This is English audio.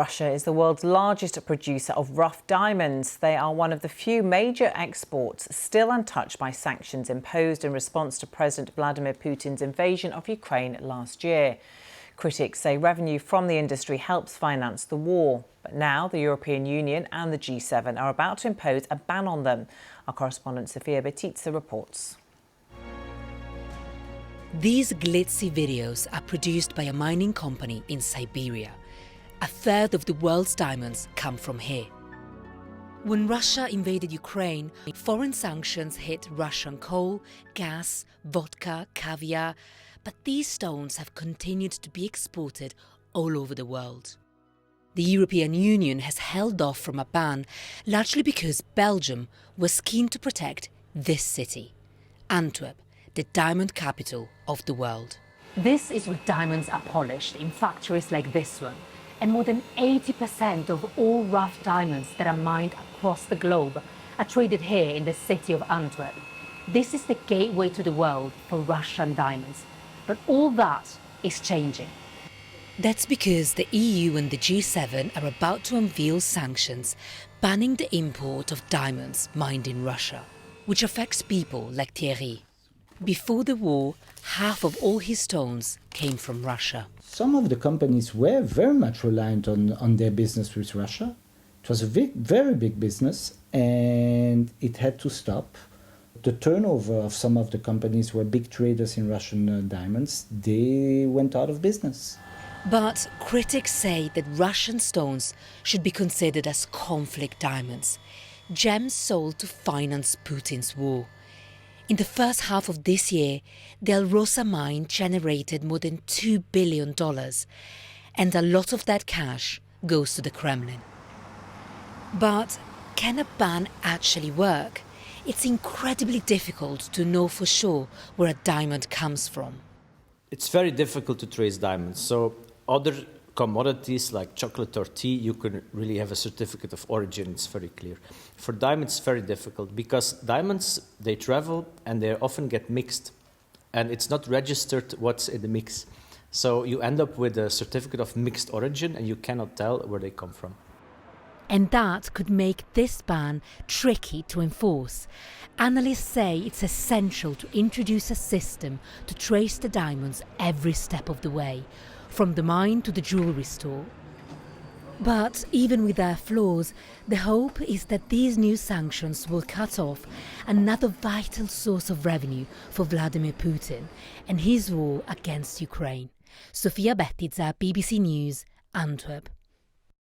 Russia is the world's largest producer of rough diamonds. They are one of the few major exports still untouched by sanctions imposed in response to President Vladimir Putin's invasion of Ukraine last year. Critics say revenue from the industry helps finance the war. But now the European Union and the G7 are about to impose a ban on them. Our correspondent Sofia Betitsa reports. These glitzy videos are produced by a mining company in Siberia. A third of the world's diamonds come from here. When Russia invaded Ukraine, foreign sanctions hit Russian coal, gas, vodka, caviar, but these stones have continued to be exported all over the world. The European Union has held off from a ban, largely because Belgium was keen to protect this city, Antwerp, the diamond capital of the world. This is where diamonds are polished in factories like this one. And more than 80% of all rough diamonds that are mined across the globe are traded here in the city of Antwerp. This is the gateway to the world for Russian diamonds. But all that is changing. That's because the EU and the G7 are about to unveil sanctions banning the import of diamonds mined in Russia, which affects people like Thierry. Before the war, half of all his stones came from Russia. Some of the companies were very much reliant on their business with Russia. It was a very big business and it had to stop. The turnover of some of the companies who were big traders in Russian diamonds, they went out of business. But critics say that Russian stones should be considered as conflict diamonds, gems sold to finance Putin's war. In the first half of this year, the El Rosa mine generated more than $2 billion, and a lot of that cash goes to the Kremlin. But can a ban actually work? It's incredibly difficult to know for sure where a diamond comes from. It's very difficult to trace diamonds. So other commodities like chocolate or tea, you can really have a certificate of origin, it's very clear. For diamonds, it's very difficult because diamonds, they travel and they often get mixed and it's not registered what's in the mix. So you end up with a certificate of mixed origin and you cannot tell where they come from. And that could make this ban tricky to enforce. Analysts say it's essential to introduce a system to trace the diamonds every step of the way, from the mine to the jewellery store. But even with their flaws, the hope is that these new sanctions will cut off another vital source of revenue for Vladimir Putin and his war against Ukraine. Sofia Betitsa, BBC News, Antwerp.